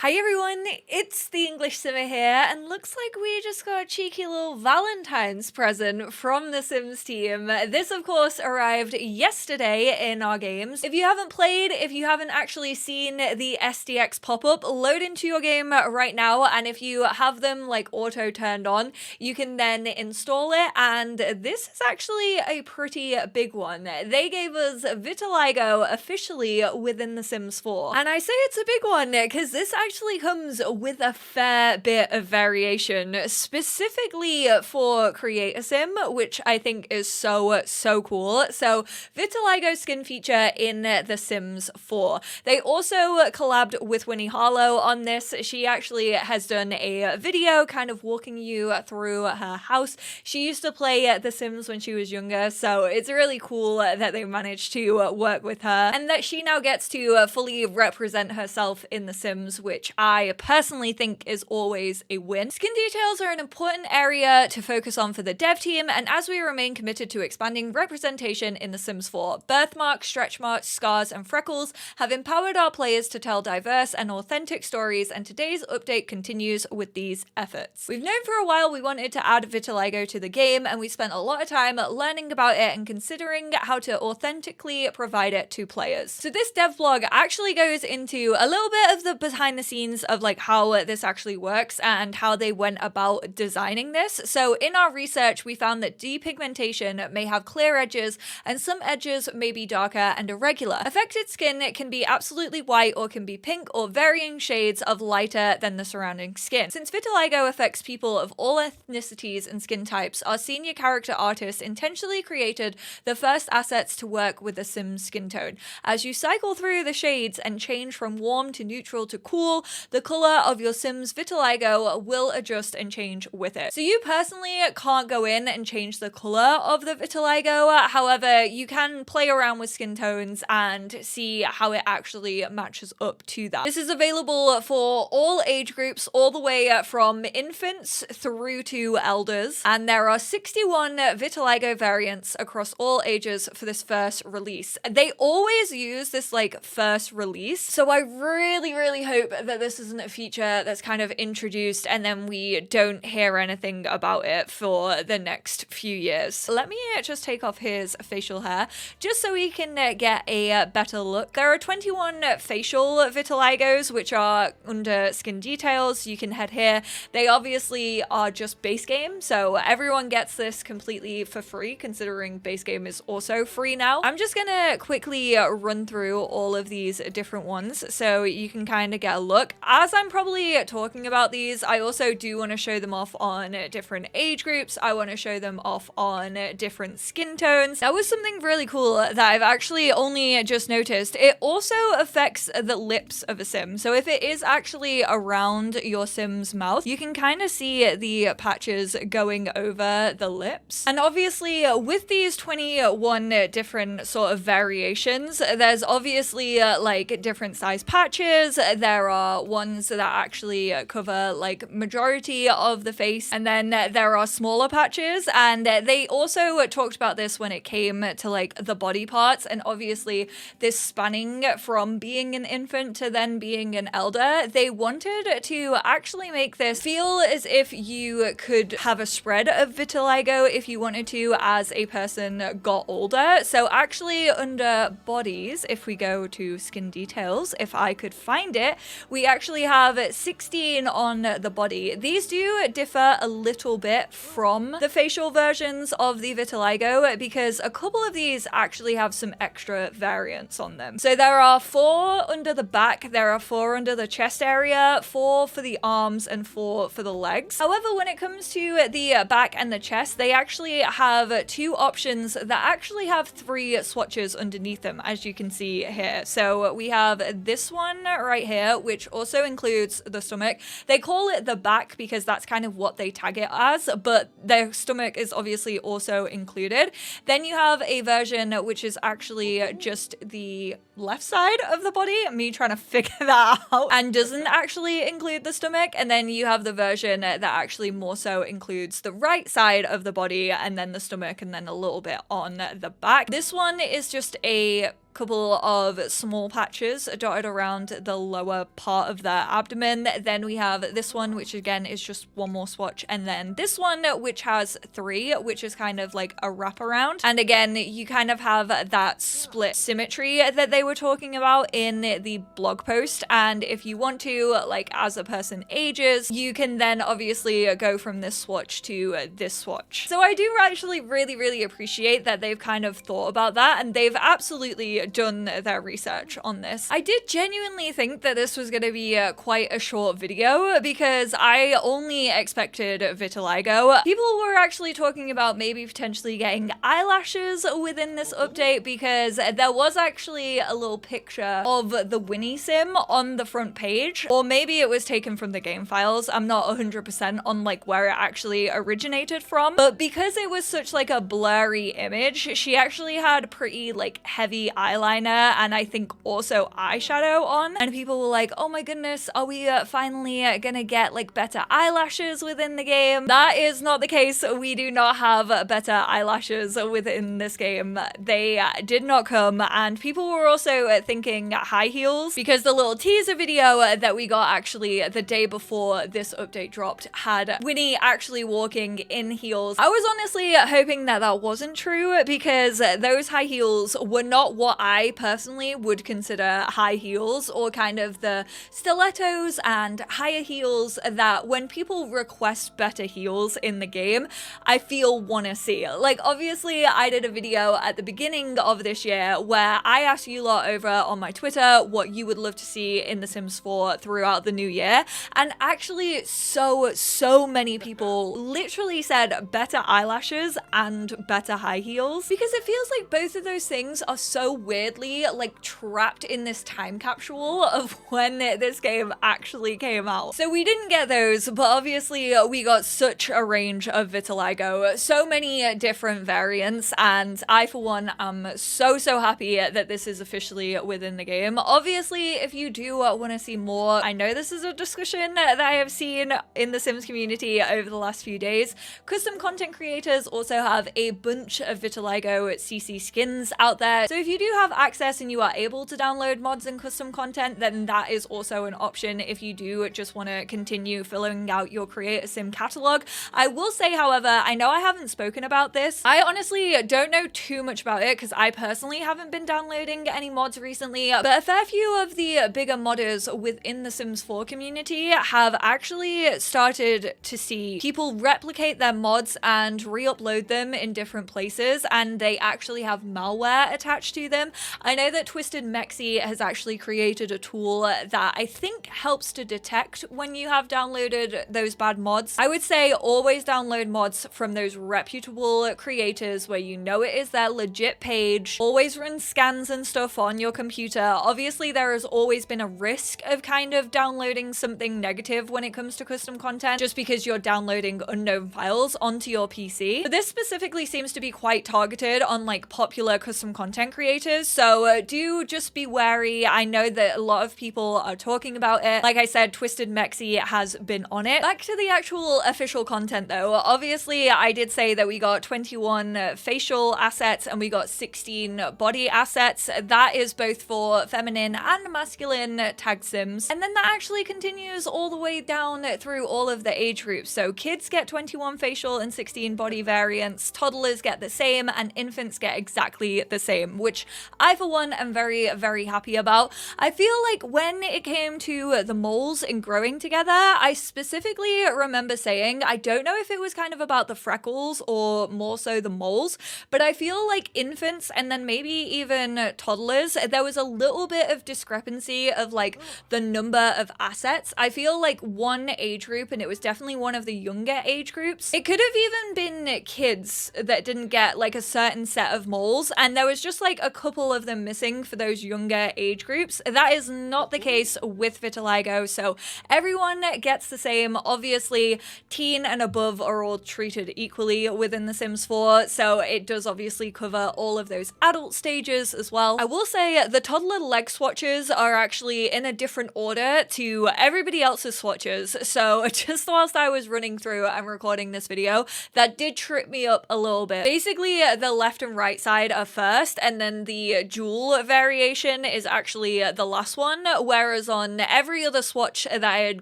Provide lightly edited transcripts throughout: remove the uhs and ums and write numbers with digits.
Hi everyone, it's the EnglishSimmer here, and looks like we just got a cheeky little Valentine's present from the Sims team. This, of course, arrived yesterday in our games. If you haven't played, if you haven't actually seen the SDX pop-up, load into your game right now, and if you have them like auto turned on, you can then install it, and this is actually a pretty big one. They gave us Vitiligo officially within The Sims 4. And I say it's a big one because this actually comes with a fair bit of variation, specifically for Create a Sim, which I think is so cool. So Vitiligo skin feature in The Sims 4. They also collabed with Winnie Harlow on this. She actually has done a video kind of walking you through her house. She used to play The Sims when she was younger, so it's really cool that they managed to work with her and that she now gets to fully represent herself in The Sims, which I personally think is always a win. Skin details are an important area to focus on for the dev team, and as we remain committed to expanding representation in The Sims 4, birthmarks, stretch marks, scars, and freckles have empowered our players to tell diverse and authentic stories, and today's update continues with these efforts. We've known for a while we wanted to add vitiligo to the game, and we spent a lot of time learning about it and considering how to authentically provide it to players. So this dev blog actually goes into a little bit of the behind the scenes of like how this actually works and how they went about designing this. So in our research, we found that depigmentation may have clear edges and some edges may be darker and irregular. Affected skin can be absolutely white or can be pink or varying shades of lighter than the surrounding skin. Since vitiligo affects people of all ethnicities and skin types, our senior character artist intentionally created the first assets to work with the Sims skin tone. As you cycle through the shades and change from warm to neutral to cool, the color of your Sims vitiligo will adjust and change with it. So you personally can't go in and change the color of the vitiligo. However, you can play around with skin tones and see how it actually matches up to that. This is available for all age groups, all the way from infants through to elders. And there are 61 vitiligo variants across all ages for this first release. They always use this like first release. So I really hope that this isn't a feature that's kind of introduced and then we don't hear anything about it for the next few years. Let me just take off his facial hair just so we can get a better look. There are 21 facial vitiligos which are under skin details. You can head here. They obviously are just base game, so everyone gets this completely for free considering base game is also free now. I'm just gonna quickly run through all of these different ones so you can kind of get a look. As I'm probably talking about these, I also do want to show them off on different age groups. I want to show them off on different skin tones. That was something really cool that I've actually only just noticed. It also affects the lips of a Sim. So if it is actually around your Sim's mouth, you can kind of see the patches going over the lips. And obviously with these 21 different sort of variations, there's obviously like different size patches. There are ones that actually cover like majority of the face, and then there are smaller patches, and they also talked about this when it came to like the body parts, and obviously this spanning from being an infant to then being an elder. They wanted to actually make this feel as if you could have a spread of vitiligo if you wanted to as a person got older. So actually under bodies, if we go to skin details, if I could find it, we actually have 16 on the body. These do differ a little bit from the facial versions of the vitiligo because a couple of these actually have some extra variants on them. So there are 4 under the back, there are 4 under the chest area, 4 for the arms, and 4 for the legs. However, when it comes to the back and the chest, they actually have 2 options that actually have 3 swatches underneath them, as you can see here. So we have this one right here, which also includes the stomach. They call it the back because that's kind of what they tag it as, but their stomach is obviously also included. Then you have a version which is actually just the left side of the body, me trying to figure that out, and doesn't actually include the stomach. And then you have the version that actually more so includes the right side of the body and then the stomach and then a little bit on the back. This one is just a couple of small patches dotted around the lower part of their abdomen. Then we have this one, which again is just one more swatch, and then this one, which has 3, which is kind of like a wraparound. And again, you kind of have that split symmetry that they were talking about in the blog post. And if you want to, like, as a person ages, you can then obviously go from this swatch to this swatch. So I do actually really appreciate that they've kind of thought about that, and they've absolutely done their research on this. I did genuinely think that this was going to be quite a short video because I only expected vitiligo. People were actually talking about maybe potentially getting eyelashes within this update because there was actually a little picture of the Winnie sim on the front page, or maybe it was taken from the game files. I'm not 100% on like where it actually originated from, but because it was such like a blurry image, she actually had pretty like heavy eyeliner and I think also eyeshadow on, and people were like, oh my goodness, are we finally gonna get like better eyelashes within the game? That is not the case. We do not have better eyelashes within this game. They did not come, and people were also thinking high heels because the little teaser video that we got actually the day before this update dropped had Winnie actually walking in heels. I was honestly hoping that that wasn't true because those high heels were not what I personally would consider high heels, or kind of the stilettos and higher heels that when people request better heels in the game, I feel want to see. Like, obviously I did a video at the beginning of this year where I asked you lot over on my Twitter what you would love to see in The Sims 4 throughout the new year, and actually so many people literally said better eyelashes and better high heels, because it feels like both of those things are so weirdly like trapped in this time capsule of when this game actually came out. So we didn't get those, but obviously we got such a range of vitiligo, so many different variants, and I for one am so happy that this is officially within the game. Obviously, if you do want to see more, I know this is a discussion that I have seen in the Sims community over the last few days. Custom content creators also have a bunch of vitiligo CC skins out there, so if you do have access and you are able to download mods and custom content, then that is also an option if you do just want to continue filling out your Create a Sim catalog. I will say, however, I know I haven't spoken about this. I honestly don't know too much about it because I personally haven't been downloading any mods recently, but a fair few of the bigger modders within the Sims 4 community have actually started to see people replicate their mods and re-upload them in different places, and they actually have malware attached to them. I know that Twisted Mexi has actually created a tool that I think helps to detect when you have downloaded those bad mods. I would say always download mods from those reputable creators where you know it is their legit page. Always run scans and stuff on your computer. Obviously, there has always been a risk of kind of downloading something negative when it comes to custom content, just because you're downloading unknown files onto your PC. But this specifically seems to be quite targeted on like popular custom content creators, so do just be wary. I know that a lot of people are talking about it. Like I said, Twisted Mexi has been on it. Back to the actual official content though. Obviously, I did say that we got 21 facial assets and we got 16 body assets. That is both for feminine and masculine tag sims. And then that actually continues all the way down through all of the age groups. So kids get 21 facial and 16 body variants, toddlers get the same, and infants get exactly the same, which I for one am very happy about. I feel like when it came to the moles and growing together, I specifically remember saying, I don't know if it was kind of about the freckles or more so the moles, but I feel like infants and then maybe even toddlers, there was a little bit of discrepancy of like the number of assets. I feel like one age group, and it was definitely one of the younger age groups, it could have even been kids that didn't get like a certain set of moles, and there was just like a couple of them missing for those younger age groups. That is not the case with vitiligo, so everyone gets the same. Obviously, teen and above are all treated equally within The Sims 4, so it does obviously cover all of those adult stages as well. I will say the toddler leg swatches are actually in a different order to everybody else's swatches, so just whilst I was running through and recording this video, that did trip me up a little bit. Basically, the left and right side are first, and then the the jewel variation is actually the last one, whereas on every other swatch that I had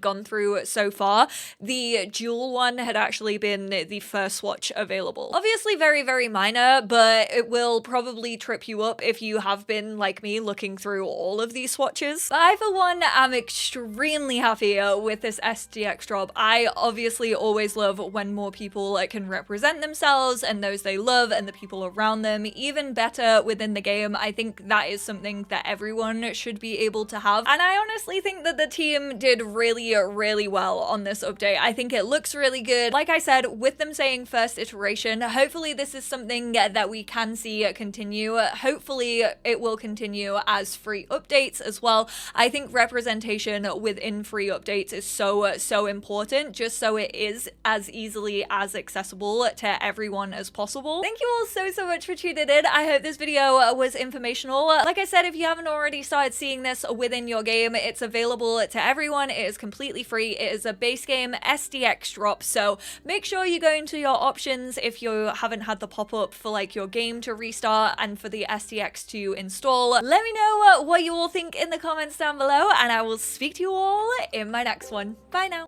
gone through so far, the jewel one had actually been the first swatch available. Obviously very, very minor, but it will probably trip you up if you have been, like me, looking through all of these swatches. But I, for one, am extremely happy with this SDX drop. I obviously always love when more people can represent themselves and those they love and the people around them even better within the game. I think that is something that everyone should be able to have. And I honestly think that the team did really, really well on this update. I think it looks really good. Like I said, with them saying first iteration, hopefully this is something that we can see continue. Hopefully it will continue as free updates as well. I think representation within free updates is so important, just so it is as easily as accessible to everyone as possible. Thank you all so much for tuning in. I hope this video was informational. Like I said, if you haven't already started seeing this within your game, it's available to everyone. It is completely free. It is a base game SDX drop, so make sure you go into your options if you haven't had the pop-up for like your game to restart and for the SDX to install. Let me know what you all think in the comments down below, and I will speak to you all in my next one. Bye now.